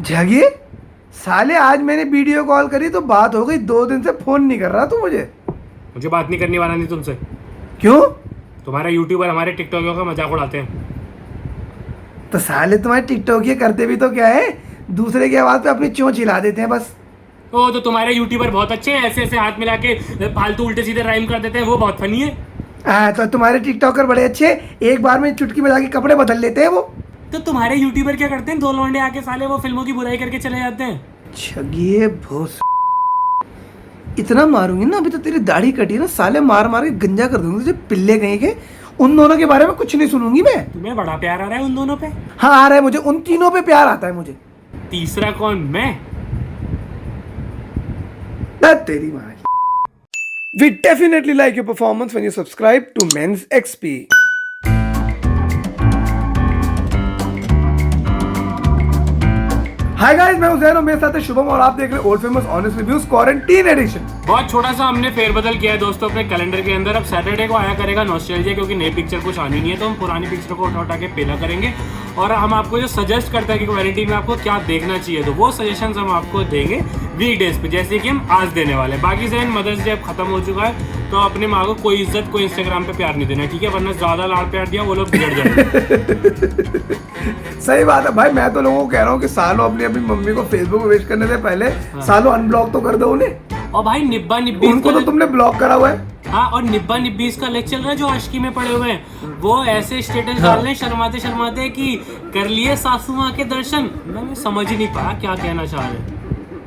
जगिए साले, आज मैंने वीडियो कॉल करी तो बात हो गई, 2 दिन से फोन नहीं कर रहा तू मुझे। मुझे बात नहीं करने वाला नहीं तुमसे। क्यों? तुम्हारे यूट्यूबर हमारे टिकटॉकियों का मजाक उड़ाते हैं। तो साले तुम्हारे टिकटॉक ये करते भी तो क्या है, दूसरे की आवाज पे अपनी चोंच हिला देते हैं बस। ओ तो तुम्हारे यूट्यूबर बहुत अच्छे हैं, ऐसे ऐसे हाथ मिला के फालतू उल्टे सीधे राइम कर देते हैं, वो बहुत फनी है। तो तुम्हारे टिकटॉकर बड़े अच्छे, एक बार में चुटकी बजा के कपड़े बदल लेते हैं वो। तो तुम्हारे यूट्यूबर क्या करते हैं, 2 लौंडे आके साले वो फिल्मों की बुराई करके चले जाते हैं। छगिए भोस, इतना मारूंगी ना, अभी तो तेरी दाढ़ी कटी है ना साले, मार मार के गंजा कर दूंगी तुझे, पिल्ले कहीं के। उन दोनों के बारे में कुछ नहीं सुनूंगी मैं। तुम्हें बड़ा प्यार आ रहा है उन दोनों पे? हाँ आ रहा है मुझे, उन तीनों पे प्यार आता है मुझे। तीसरा कौन? मैं? तेरी माँ। We definitely like your performance when you subscribe to Men's XP. Hi guys, मैं उज़ैर और मेरे साथ है शुभम और आप देख रहे हैं old famous honest reviews quarantine edition. बहुत छोटा सा हमने फेरबदल किया है दोस्तों अपने कैलेंडर के अंदर। अब सैटरडे को आया करेगा नॉस्टैल्जिया, क्योंकि नई पिक्चर कुछ आनी नहीं है, तो हम पुरानी पिक्चर को उठा के पेला करेंगे और हम आपको जो सजेस्ट करते हैं कि क्वारंटीन में आपको क्या देखना चाहिए, तो वो सजेशंस हम आपको देंगे वीकडेज पे, जैसे कि हम आज देने वाले हैं। बाकी से मदर्स डे अब खत्म हो चुका है, तो अपने माँ को कोई इज्जत, कोई इंस्टाग्राम पे प्यार नहीं देना, ठीक है? वरना ज्यादा लाड़ प्यार दिया वो लोग बिगड़ जाएंगे। सही बात है भाई, मैं तो लोगों को कह रहा हूँ कि सालों अपनी अपनी मम्मी को फेसबुक पे विश करने से पहले सालों अनब्लॉक तो कर दो उन्हें। और भाई निब्बा निब्बी उनको तो तुमने ब्लॉक करा हुआ है। हाँ, और निब्बा निब्बी का लेक्चर चल रहा है जो आशिकी में पड़े हुए हैं, वो ऐसे स्टेटस डाल रहे हैं शर्माते शर्माते कि कर लिए सासू माँ के दर्शन। मैं समझ ही नहीं पाया क्या कहना चाह रहे हैं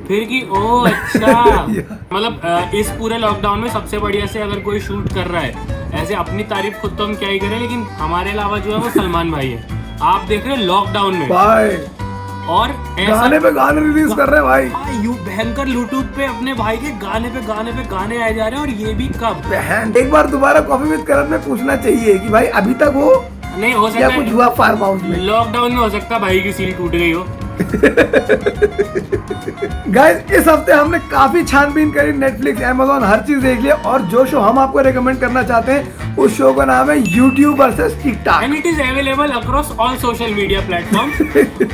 फिर कि ओ अच्छा। मतलब इस पूरे लॉकडाउन में सबसे बढ़िया से अगर कोई शूट कर रहा है, ऐसे अपनी तारीफ खुद तो हम क्या ही करें, लेकिन हमारे अलावा जो है वो सलमान भाई है। आप देख रहे हैं लॉकडाउन में भाई, और गाने पे गाने रिलीज कर रहे हैं भाई। यू भयंकर यूट्यूब पे अपने भाई के गाने पे गाने आए जा रहे हैं, और ये भी कब? एक बार दोबारा कॉफी विद करण में पूछना चाहिए कि भाई अभी तक वो नहीं हो सकता, कुछ हुआ फार्म हाउस में? लॉकडाउन में हो सकता भाई की सील टूट गई हो। गाइस, इस हफ्ते हमने काफी छानबीन करी, नेटफ्लिक्स, अमेज़न, हर चीज देख लिया, और जो शो हम आपको रेकमेंड करना चाहते हैं उस शो का नाम है YouTube versus TikTok, and it is available across all social media platform.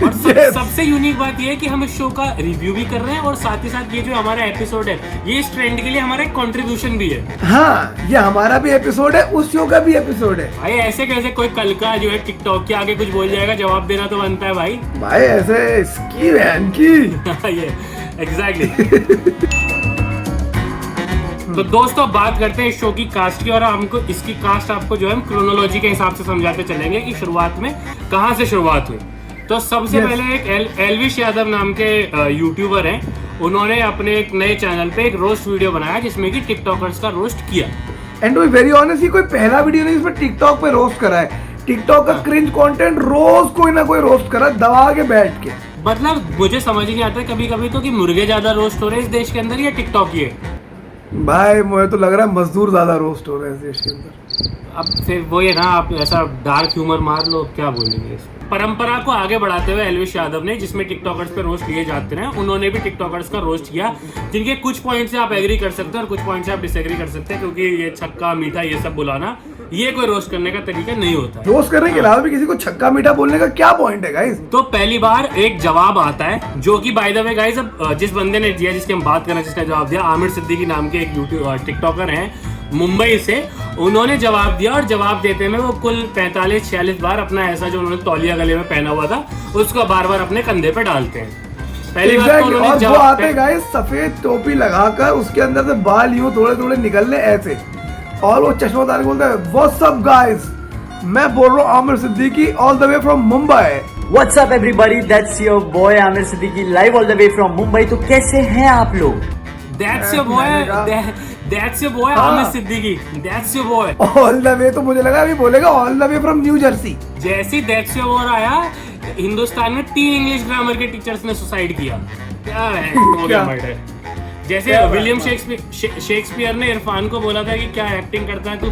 और सबसे यूनिक बात ये है कि हम इस शो का रिव्यू भी कर रहे हैं, और साथ ही साथ ये जो हमारा एपिसोड है, ये इस ट्रेंड के लिए हमारा एक कंट्रीब्यूशन भी है। हाँ, ये हमारा भी एपिसोड है, उस शो का भी एपिसोड है। भाई ऐसे कैसे कोई कल का जो है टिकटॉक के आगे कुछ बोल जाएगा, जवाब देना तो बनता है भाई। भाई ऐसे इसकी बहन की। ये एग्जैक्टली। तो दोस्तों बात करते हैं इस शो की कास्ट की, और हमको इसकी कास्ट आपको जो है हम क्रोनोलॉजी के हिसाब से समझाते चलेंगे कि शुरुआत में कहाँ से शुरुआत हुई। तो सबसे पहले एक एल्विश यादव नाम के यूट्यूबर हैं, उन्होंने अपने एक नए चैनल पे एक रोस्ट वीडियो बनाया जिसमें कि टिकटॉकर्स का रोस्ट किया। And to be very honest, ये कोई पहला वीडियो नहीं इसमें टिकटॉक पे रोस्ट करा है। टिकटॉक का क्रिंज कंटेंट रोज कोई ना कोई रोस्ट करा दबा के बैठ के। मतलब मुझे समझ ही नहीं आता कभी कभी तो कि मुर्गे ज्यादा रोस्ट हो रहे हैं इस देश के अंदर या टिकटॉक ही है। भाई मुझे तो लग रहा है मजदूर ज्यादा रोस्ट हो रहे हैं इस देश के अंदर। अब फिर वो ये ना, आप ऐसा डार्क ह्यूमर मार लो, क्या बोलेंगे। परंपरा को आगे बढ़ाते हुए एल्विश यादव ने, जिसमें टिकटॉकर्स पे रोस्ट किए जाते हैं, उन्होंने भी टिकटॉकर्स का रोस्ट किया, जिनके कुछ पॉइंट से आप एग्री कर सकते हैं और कुछ पॉइंट से आप डिसएग्री कर सकते हैं, क्योंकि ये छक्का मीठा ये सब बुलाना, ये कोई रोस्ट करने का तरीका नहीं होता। रोस्ट करने के अलावा भी किसी को छक्का मीठा बोलने का क्या पॉइंट है गाइस? तो पहली बार एक जवाब आता है, जो कि बाय द वे गाइस, अब जिस बंदे ने दिया, जिसकी हम बात कर रहे हैं, जिसका जवाब दिया, आमिर सिद्दीकी नाम के एक यूट्यूब टिकटॉकर हैं मुंबई से, उन्होंने जवाब दिया, और जवाब देते में वो कुल 45-46 बार अपना ऐसा जो उन्होंने तौलिया गले में पहना हुआ था उसको बार बार अपने कंधे पे डालते हैं। पहली बार तो उन्होंने जवाब, वो आते गाइस सफेद टोपी लगाकर, उसके अंदर से बाल यूं थोड़े थोड़े निकलने ऐसे, और वो चश्मा उतार के बोलता है व्हाट्स अप गाइस, मैं बोल रहा हूँ Aamir Siddiqui all the way from Mumbai. What's up everybody, that's your boy Aamir Siddiqui live all the way from Mumbai. तो कैसे हैं आप लोग? That's your boy, that's your boy Aamir Siddiqui, that's your boy all the वे, तो मुझे लगा अभी बोलेगा all the way from new Jersey. जैसे that's your boy आया, हिंदुस्तान में 3 इंग्लिश ग्रामर के टीचर्स ने सुसाइड किया। क्या है हो गया मर्डर। जैसे विलियम शेक्सपियर ने इरफान को बोला था कि क्या एक्टिंग करता है तू,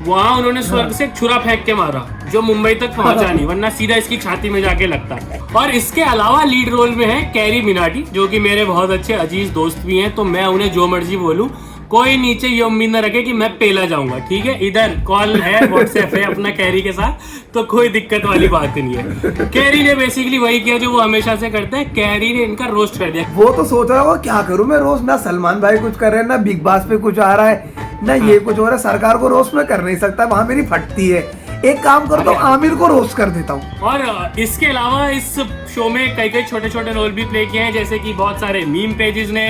वहां उन्होंने स्वर्ग से एक छुरा फेंक के मारा जो मुंबई तक पहुंचा नहीं, वरना सीधा इसकी छाती में जाके लगता। और इसके अलावा लीड रोल में है कैरी मिनाटी, जो कि मेरे बहुत अच्छे अजीज दोस्त भी हैं, तो मैं उन्हें जो मर्जी बोलूं, कोई नीचे ये उम्मीद न रखे कि मैं पेला जाऊंगा, ठीक है। इधर कॉल है, व्हाट्सएप है अपना कैरी के साथ, तो कोई दिक्कत वाली बात नहीं है। कैरी ने बेसिकली वही किया जो वो हमेशा से करते हैं, कैरी ने इनका रोस्ट कर दिया। वो तो सोच रहा होगा क्या करूं मैं रोस्ट, ना सलमान भाई कुछ कर रहे हैं, ना बिग बॉस पे कुछ आ रहा है, ना ये कुछ हो रहा है, सरकार को रोस्ट में कर नहीं सकता, वहां मेरी फटती है। एक काम करता हूँ, आमिर को रोस्ट कर देता हूँ। और इसके अलावा इस शो में कई कई छोटे छोटे रोल भी प्ले किए हैं, जैसे कि बहुत सारे मीम पेजेस ने,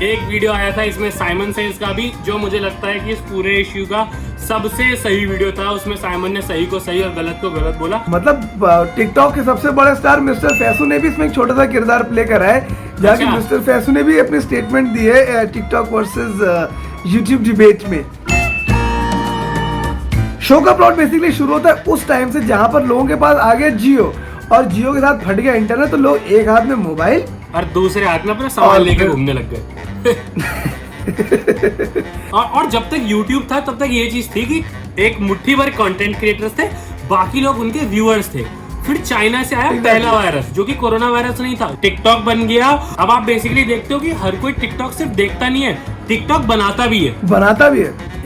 एक वीडियो आया था इसमें साइमन सेज का भी, जो मुझे लगता है कि इस पूरे इश्यू का सबसे सही वीडियो था। उसमें साइमन ने सही को सही और गलत को गलत बोला। मतलब टिकटॉक के सबसे बड़े स्टार मिस्टर फैसू ने भी इसमें एक छोटा सा किरदार प्ले करा है, जहाँ अच्छा। मिस्टर फैसू ने भी अपनी स्टेटमेंट दी है टिकटॉक वर्सेस यूट्यूब डिबेट में। शो का प्लॉट बेसिकली शुरू होता है उस टाइम से जहां पर लोगों के पास आ गया जियो, और जियो के साथ फट गया इंटरनेट, तो लोग एक हाथ में मोबाइल और दूसरे हाथ में अपना सामान लेके घूमने लग गए। और जब तक YouTube था तब तक ये चीज थी कि एक मुट्ठी भर कंटेंट क्रिएटर्स थे, बाकी लोग उनके व्यूअर्स थे। फिर चाइना से आया पहला वायरस, जो कि कोरोना वायरस नहीं था, टिकटॉक बन गया। अब आप बेसिकली देखते हो कि हर कोई टिकटॉक सिर्फ देखता नहीं है, टिकटॉक बनाता भी है।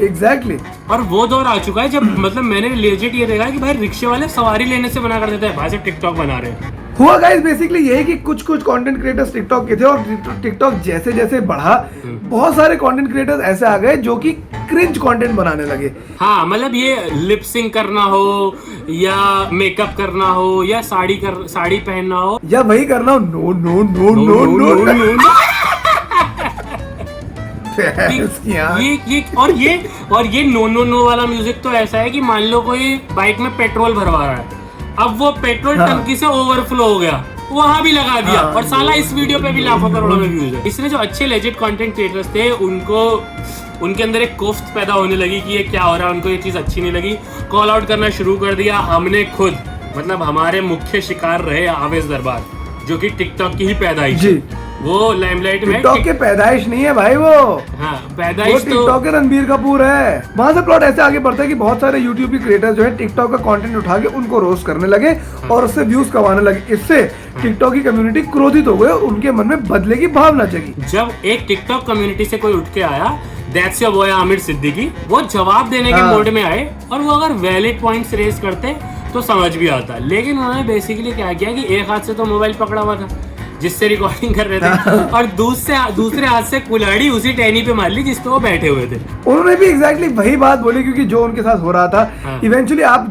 एग्जैक्टली। और वो दौर आ चुका है जब मतलब मैंने लेजिट ये देखा कि भाई रिक्शे वाले सवारी लेने से मना कर देते हैं, भाई से टिकटॉक बना रहे हैं। हुआ गाइस बेसिकली यही कि कुछ कंटेंट क्रिएटर्स टिकटॉक के थे, और टिकटॉक जैसे जैसे बढ़ा, बहुत सारे कंटेंट क्रिएटर्स ऐसे आ गए जो कि क्रिंज कंटेंट बनाने लगे। हाँ, मतलब ये लिप सिंक करना हो या मेकअप करना हो या साड़ी पहनना हो या वही करना हो, no no no no no no. ये नो वाला म्यूजिक तो ऐसा है कि मान लो कोई बाइक में पेट्रोल भरवा रहा है, अब वो पेट्रोल टंकी से ओवरफ्लो हो गया, वहां भी लगा दिया, और साला इस वीडियो पे भी लाखों करोड़ों में व्यूज है। इसलिए जो अच्छे लेजिट कंटेंट क्रिएटर्स थे उनके अंदर एक कोफ्त पैदा होने लगी कि ये क्या हो रहा है, उनको ये चीज अच्छी नहीं लगी, कॉल आउट करना शुरू कर दिया। हमने खुद मतलब हमारे मुख्य शिकार रहे आवेश दरबार, जो कि टिकटॉक की ही पैदाइश है। वो लाइमलाइट में टिकटॉक के पैदाइश नहीं है भाई, वो पैदाइश तो टिकटॉक के रणबीर कपूर है। वहां से प्लॉट ऐसे आगे बढ़ता है कि बहुत सारे यूट्यूब के क्रिएटर्स जो है टिकटॉक का कंटेंट उठा के उनको रोस्ट करने लगे और उससे व्यूज कमाने लगे। इससे टिकटॉक की कम्युनिटी क्रोधित हो गई और उनके मन में बदले की भावना जगी। जब एक टिकटॉक कम्युनिटी से कोई उठ के आया, that's your boy Aamir Siddiqui, वो जवाब देने के मोड में आए, और वो अगर वैलिड पॉइंट्स रेज करते तो समझ भी आता। लेकिन उन्होंने बेसिकली क्या किया कि एक हाथ से तो मोबाइल पकड़ा हुआ था जिससे रिकॉर्डिंग कर रहे थे, और दूसरे हाथ से कुल्हाड़ी उसी टहनी पे मार ली जिस पे वो बैठे हुए थे। उन्होंने भी एग्जैक्टली वही बात बोली, क्योंकि जो उनके साथ हो रहा था, इवेंचुअली आप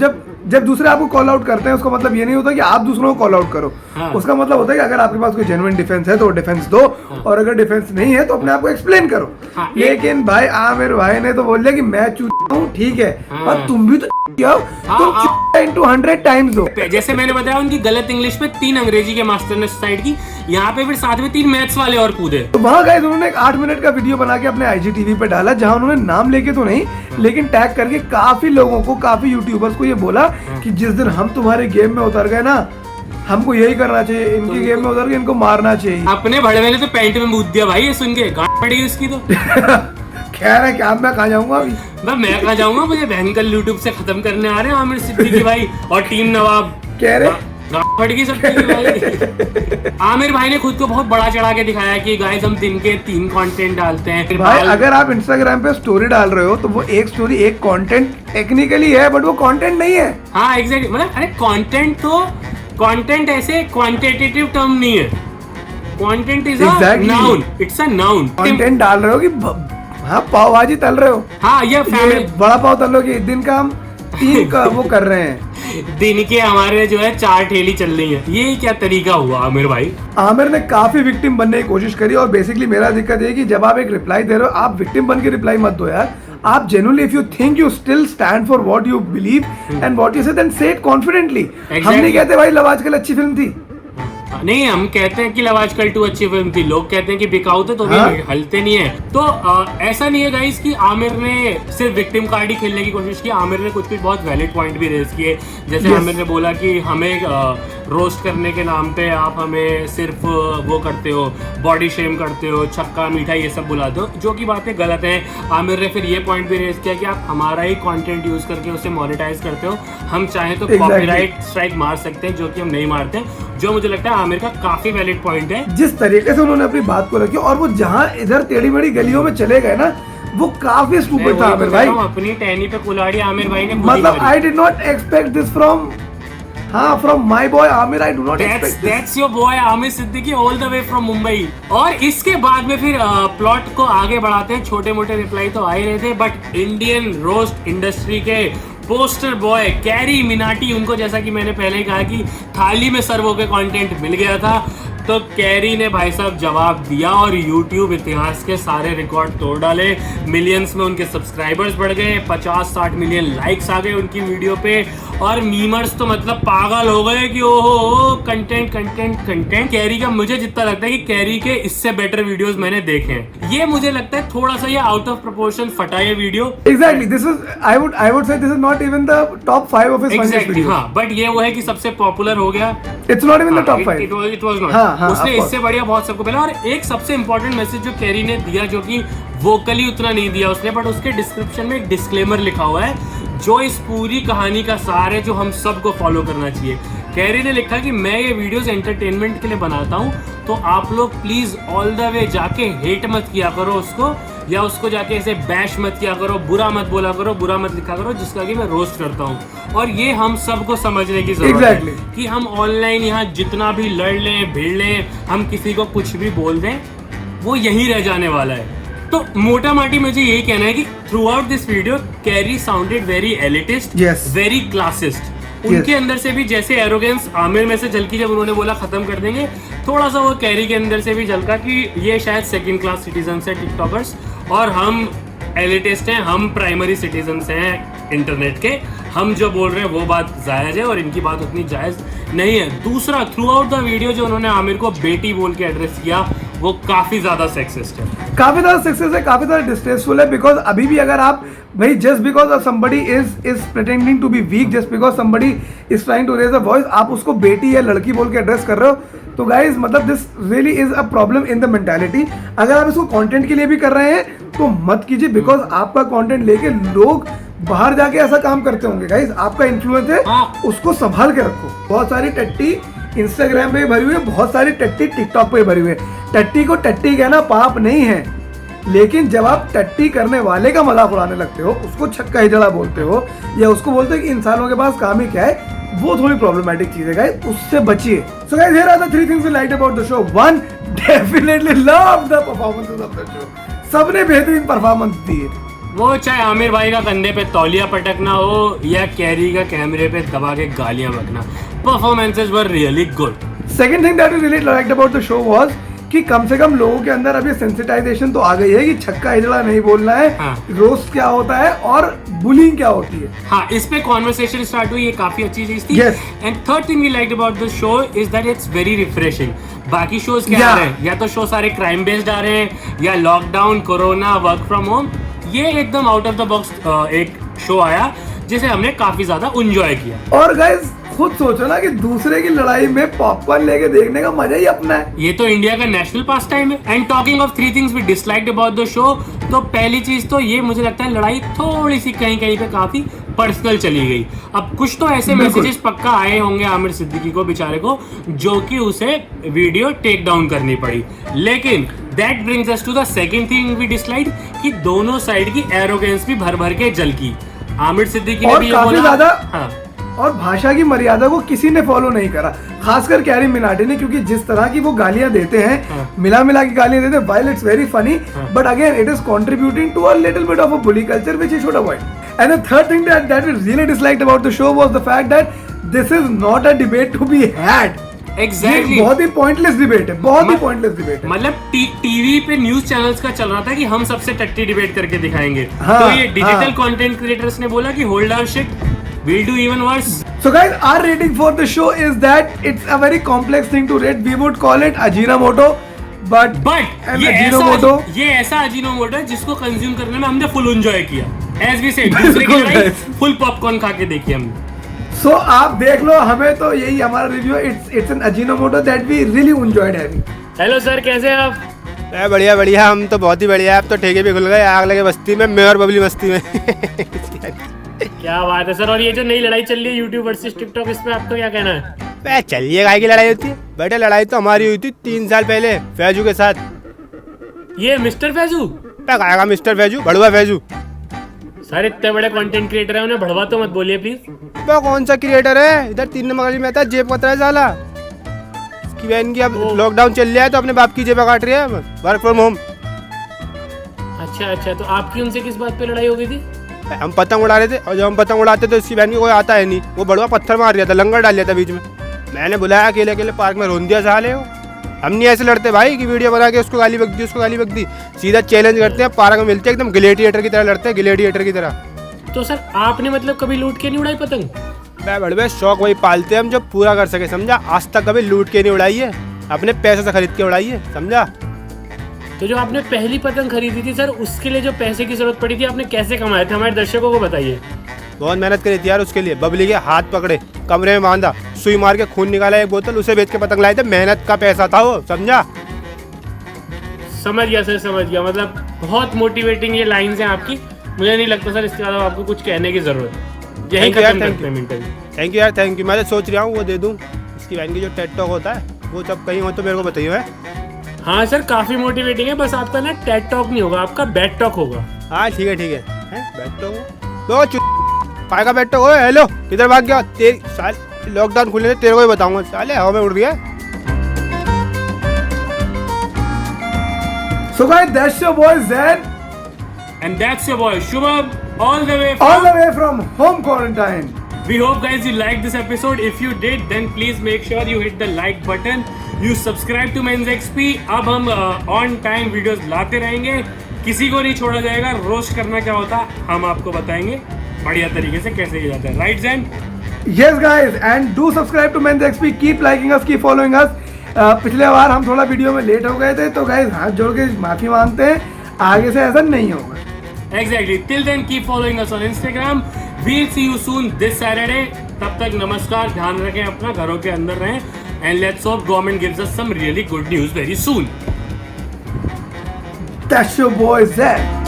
जब दूसरे आपको कॉल आउट करते हैं, उसका मतलब ये नहीं होता कि आप दूसरों को कॉल आउट करो। उसका मतलब होता है कि अगर आपके पास कोई जेन्युइन डिफेंस है तो डिफेंस दो, और अगर डिफेंस नहीं है तो अपने आप को एक्सप्लेन करो। लेकिन भाई आमिर भाई ने तो बोल दिया कि मैं चूतिया हूँ, ठीक है, और तुम भी तो चूतिया हो, तुम into 100 times दो। जैसे मैंने बताया उनकी गलत इंग्लिश में 3 अंग्रेजी के मास्टर ने सुसाइड की, यहाँ पे फिर साथ में 3 मैथ्स वाले और कूदे। तो वहाँ गए उन्होंने एक 8 मिनट का वीडियो बना के अपने IGTV पे डाला, जहाँ उन्होंने नाम लेके तो नहीं लेकिन टैग करके काफी लोगों को, काफी यूट्यूबर्स को ये बोला कि जिस दिन हम तुम्हारे गेम में उतर गए ना, हमको यही करना चाहिए, इनकी गेम में उतर के इनको मारना चाहिए। अपने भड़वे ने तो पैंट में मूत दिया भाई, ये सुन के गांड पड़ी उसकी तो। खैर है क्या, मैं कहाँ जाऊंगा अभी, मैं कहाँ जाऊंगा, मुझे बहन कल यूट्यूब से खत्म करने आ रहे हैं आमिर सिद्दीकी भाई और टीम नवाब। कह रहे फट गई सबकी भाई। आमिर भाई ने खुद को बहुत बड़ा चढ़ा के दिखाया कि गाइस हम दिन के 3 कंटेंट डालते हैं। भाई अगर आप इंस्टाग्राम पे स्टोरी डाल रहे हो तो वो एक स्टोरी एक कंटेंट टेक्निकली है, बट वो कंटेंट नहीं है। हाँ एग्जैक्टली, मतलब अरे कंटेंट ऐसे क्वांटिटेटिव टर्म नहीं है, content is a noun, it's a noun. Content डाल रहे हो कि हाँ पाव भाजी तल रहे हो, हाँ ये बड़ा पाव तल रहे हो कि दिन का हम 3 का वो कर रहे हैं, दिन के हमारे जो है 4 ठेली चल रही है। ये क्या तरीका हुआ आमिर भाई? आमिर ने काफी विक्टिम बनने की कोशिश करी, और बेसिकली मेरा दिक्कत ये कि जब आप एक रिप्लाई दे रहे हो, आप विक्टिम बन के रिप्लाई मत दो यार। आप genuinely if you think you still stand for what you believe and what you say, then say it confidently. हम नहीं कहते भाई लव आजकल अच्छी फिल्म थी, नहीं हम कहते हैं कि लव आजकल 2 अच्छी फिल्म थी, लोग कहते हैं कि बिकाऊ थे तो भी हलते नहीं है। तो ऐसा नहीं है गाइस कि आमिर ने सिर्फ विक्टिम कार्ड ही खेलने की कोशिश की। आमिर ने कुछ बहुत वैलिड पॉइंट भी रेज किए, जैसे आमिर ने बोला कि हमें रोस्ट करने के नाम पे आप हमें सिर्फ वो करते हो, बॉडी शेम करते हो, छक्का मीठा ये सब बुलाते हो, जो कि बातें गलत है। आमिर ने फिर ये पॉइंट भी रेज किया कि आप हमारा ही कंटेंट यूज करके उसे मोनेटाइज करते हो, हम चाहे तो कॉपीराइट स्ट्राइक मार सकते हैं, जो कि हम नहीं मारते, जो मुझे लगता है आमिर का काफी वैलिड पॉइंट है। जिस तरीके से उन्होंने अपनी बात को रखी, और वो जहाँ इधर टेढ़ी मेढ़ी गलियों में चले गए ना, वो काफी मैं स्टूपिड था वही आमिर तो भाई। कह रहा हूँ, अपनी टहनी पे कुल्हाड़ी आमिर भाई ने खुद ही मतलब करी। I did not expect this from, हाँ, from my boy Aamir. I do not expect this. That's your boy Aamir Siddiqui all the way from Mumbai. और इसके बाद में फिर प्लॉट को आगे बढ़ाते हैं। छोटे मोटे रिप्लाई तो आ ही रहे थे, बट इंडियन रोस्ट इंडस्ट्री के पोस्टर बॉय कैरी मिनाटी, उनको जैसा कि मैंने पहले ही कहा कि थाली में सर्व होकर कंटेंट मिल गया था, तो कैरी ने भाई साहब जवाब दिया और YouTube इतिहास के सारे रिकॉर्ड तोड़ डाले। मिलियंस में उनके सब्सक्राइबर्स बढ़ गए, 50-60 मिलियन लाइक्स आ गए उनकी वीडियो पे, और मीमर्स तो मतलब पागल हो गए कि ओहो कंटेंट कंटेंट कंटेंट। कैरी का मुझे जितना लगता है कि कैरी के इससे बेटर वीडियोस मैंने देखे हैं। ये मुझे लगता है थोड़ा सा ये आउट ऑफ प्रोपोर्शन फटा ये video. Exactly, this is I would say this is not even the top 5 of his funniest Exactly, videos. हाँ, बट ये वो है कि सबसे पॉपुलर हो गया। It's not even the top 5. It was not. हाँ, हाँ, उसने of course. इससे बढ़िया बहुत सबको पहले। और एक सबसे इंपॉर्टेंट मैसेज जो कैरी ने दिया, जो कि वोकली उतना नहीं दिया उसने, बट उसके डिस्क्रिप्शन में एक डिस्क्लेमर लिखा हुआ है जो इस पूरी कहानी का सार है, जो हम सबको फॉलो करना चाहिए। कैरी ने लिखा कि मैं ये वीडियोस एंटरटेनमेंट के लिए बनाता हूँ, तो आप लोग प्लीज ऑल द वे जाके हेट मत किया करो उसको, या उसको जाके ऐसे बैश मत किया करो, बुरा मत बोला करो, बुरा मत लिखा करो, जिसका कि मैं रोस्ट करता हूँ। और ये हम सबको समझने की जरूरत Exactly. है कि हम ऑनलाइन यहाँ जितना भी लड़ लें, भिड़ लें, हम किसी को कुछ भी बोल दें, वो यहीं रह जाने वाला है। तो मोटा माटी मुझे यही कहना है कि through out this video carry sounded very elitist, Yes. Very classist. उनके अंदर से भी जैसे एरोगेंस आमिर में से झलकी जब उन्होंने बोला खत्म कर देंगे, थोड़ा सा वो कैरी के अंदर से भी झलका कि ये शायद सेकंड क्लास सिटीजन है टिकटॉकर्स, और हम एलिटिस्ट हैं, हम प्राइमरी सिटीजन हैं इंटरनेट के। हम जो बोल रहे हैं वो बात जायज़ है और इनकी बात उतनी जायज़ नहीं है। दूसरा, थ्रू आउट द वीडियो जो उन्होंने आमिर को बेटी बोल के एड्रेस किया, वो काफ़ी ज़्यादा सेक्सिस्ट है, काफी ज्यादा सक्सेस है, काफी ज्यादा डिस्ट्रेसफुल है। बिकॉज अभी भी अगर आप भाई just because somebody is pretending to be weak, just because somebody is trying to raise a voice, आप उसको बेटी या लड़की बोल के एड्रेस कर रहे हो, तो गाइज मतलब this really is a problem in the mentality. अगर आप इसको कंटेंट के लिए भी कर रहे हैं तो मत कीजिए, बिकॉज आपका कंटेंट लेके लोग बाहर जाके ऐसा काम करते होंगे। गाइज आपका इन्फ्लुएंस है, हाँ। उसको संभाल के रखो। बहुत सारी टट्टी इंस्टाग्राम पे भरी हुई है, बहुत सारी टट्टी टिकटॉक पे भरी हुई है। टट्टी को टट्टी कहना पाप नहीं है, लेकिन जब आप टट्टी करने वाले का मजाक उड़ाने लगते हो, उसको छक्का हिजड़ा बोलते हो, या उसको बोलते हो कि इंसानों के पास काम ही क्या है, वो थोड़ी प्रॉब्लमैटिक चीज है गाइस, उससे बचिए। So guys, here are the 3 things we liked about the show. 1, definitely love the performances of the show. सबने बेहतरीन परफॉर्मेंस दी है। वो चाहे आमिर भाई का कंधे पे तौलिया पटकना हो या कैरी का कैमरे पे दबा के गालियां बकना, performances were really good. Second thing that we really liked about the show was कि कम से कम लोगों के अंदर अभी सेंसिटाइजेशन तो आ गई है कि छक्का हिजड़ा नहीं बोलना है, हाँ। रोस्ट क्या होता है और बुलिंग क्या होती है। हाँ, इस पे कॉन्वर्सेशन स्टार्ट हुई, ये काफी अच्छी चीज थी। Yes. And third thing we liked about the show is that it's very refreshing. बाकी शोज क्या Yeah. आ रहे हैं, या तो शो सारे क्राइम बेस्ड आ रहे हैं, या lockdown, corona, work from home. ये एकदम आउट ऑफ द बॉक्स एक शो आया जिसे हमने काफी ज्यादा एंजॉय किया। और गाइस खुद सोचो ना कि दूसरे की लड़ाई में पॉपकॉर्न लेके देखने का मजा ही अपना है। ये तो इंडिया का नेशनल पास टाइम है। And talking of 3 things we disliked about the show, तो पहली चीज तो ये मुझे लगता है लड़ाई थोड़ी सी कहीं कहीं पे काफी पर्सनल चली गई। अब कुछ तो ऐसे बिल्कुल। मैसेजेस पक्का आए होंगे आमिर सिद्दीकी को बेचारे को, जो कि उसे वीडियो टेक डाउन करनी पड़ी। लेकिन that brings us to the second thing we disliked कि दोनों साइड की एरोगेंस भी भर भर के झलकी। आमिर सिद्दीकी ने और भी ये काफी बोला, ज्यादा हाँ, और भाषा की मर्यादा को किसी ने फॉलो नहीं करा, खासकर कैरी मिनाटी ने, क्योंकि जिस तरह की वो गालियां देते हैं, हाँ। मिला मिला की गालियां देते हैं, while it's very funny, हाँ। but again it is contributing to a little bit of a bully culture which he should avoid. And the third thing that we really disliked about the show was the fact that this is not a debate to be had. Exactly. ये बहुत ही pointless debate है, बहुत ही pointless debate है। मतलब TV पे news channels का चल रहा था कि हम सबसे टट्टी डिबेट करके दिखाएंगे, हाँ, तो ये डिजिटल हाँ। कंटेंट क्रिएटर्स ने बोला कि hold our shit, we'll do even worse. So guys, our rating for the show is that it's a very complex thing to rate. We would call it Ajinomoto, but but an Ajinomoto. ये ऐसा Ajinomoto है जिसको consume करने में हमने full enjoy किया। As we said, दूसरे की बिल्कुल लड़ाई guys. फुल पॉपकॉर्न खा के देखी हमने। So आप देख लो, हमें तो यही हमारा review. It's an Ajinomoto that we really enjoyed having. Hello sir, कैसे हैं आप? बढ़िया बढ़िया, हम तो बहुत ही बढ़िया। अब तो ठेके भी खुल गए, आग लगे बस्ती में, मैं और बबली बस्ती में। क्या बात है सर। और ये जो नई लड़ाई चल रही है यूट्यूब वर्सेस टिकटॉक, इस पे आपका क्या कहना है? चलिए, गाय की लड़ाई होती है बेटा। लड़ाई तो हमारी हुई थी 3 साल पहले फैजू के साथ। ये मिस्टर फैजू? पे खाएगा मिस्टर फैजू, भड़ुआ फैजू। सर इतने बड़े कंटेंट क्रिएटर है, उन्हें भड़वा तो मत बोलिए प्लीज। वो कौन सा क्रिएटर है, इधर 3 नंबर गली में आता है, जेब कतरा है साला। इसकी बहन की अब लॉकडाउन चल रहा है तो अपने बाप की जेब काट रही है, वर्क फ्रॉम होम। अच्छा, तो आपकी उनसे किस बात पे लड़ाई हो गई थी? हम पतंग उड़ा रहे थे और जब हम पतंग उड़ाते तो इसकी बहन की कोई आता है नहीं, वो बड़ुआ पत्थर मार दिया था, लंगर डाल दिया था बीच में। मैंने बुलाया अकेले अकेले पार्क में, रोन दिया साले वो। हम नहीं ऐसे लड़ते भाई कि वीडियो बना के उसको गाली बक दी, उसको गाली बक दी। सीधा चैलेंज करते हैं, पार्क में मिलते हैं, एकदम ग्लेडिएटर की तरह लड़ते हैं, ग्लेडिएटर की तरह। तो सर आपने मतलब कभी लूट के नहीं उड़ाई पतंग? मैं बड़े शौक वही पालते हैं हम जो पूरा कर सके, समझा। आज तक कभी लूट के नहीं उड़ाई है, अपने पैसे से खरीद के उड़ाई है, समझा। तो जो आपने पहली पतंग खरीदी थी सर, उसके लिए जो पैसे की जरूरत पड़ी थी, आपने कैसे कमाए थे, हमारे दर्शकों को बताइए। बहुत मेहनत करी थी यार उसके लिए। बबली के हाथ पकड़े, कमरे में बांधा, सुई मार के खून निकाला एक बोतल, उसे बेच के पतंग लाए थे। मेहनत का पैसा था वो, समझा। समझ गया सर, समझ गया। मतलब बहुत मोटिवेटिंग ये लाइन्स हैं आपकी। मुझे नहीं लगता सर इसके अलावा आपको कुछ कहने की जरूरत है। यही खत्म करते हैं इंटरव्यू। थैंक यू यार, थैंक यू। मैं तो सोच रहा हूँ वो दे दूँ इसकी बहन की जो टेड टॉक होता है, वो जब कहीं हो तो मेरे को बताइए। है हाँ सर, काफी मोटिवेटिंग है। बस आपका ना टेड टॉक नहीं होगा, आपका बैड टॉक होगा। हाँ ठीक है, ठीक है। बैड टॉक काय का बैड टॉक? ओए हेलो, किधर भाग गया? तेरी साल लॉकडाउन खुलने तेरे को ही बताऊंगा साले, हवा में उड़ रही है। So guys, that's your boy Zen, And that's your boy Shubham, all the way from home quarantine. We hope guys you liked this episode. If you did, then please make sure you hit the like button. You subscribe to Men's XP. अब हम on time videos लाते रहेंगे, किसी को नहीं छोड़ा जाएगा। Roast करना क्या होता है हम आपको बताएंगे बढ़िया तरीके से कैसे किया जाता है। Right Zain? Yes guys, and do subscribe to Men's XP. Keep liking us, keep following us. पिछले बार हम थोड़ा वीडियो में लेट हो गए थे, तो गाइज हाथ जोड़ के माफी मांगते हैं, आगे से ऐसा नहीं होगा। Exactly. Till then, keep following us on Instagram. We'll see you soon this Saturday. तब तक नमस्कार, ध्यान रखें अपना, घरों के अंदर रहें, and let's hope government gives us some really good news very soon. That's your boy Zen.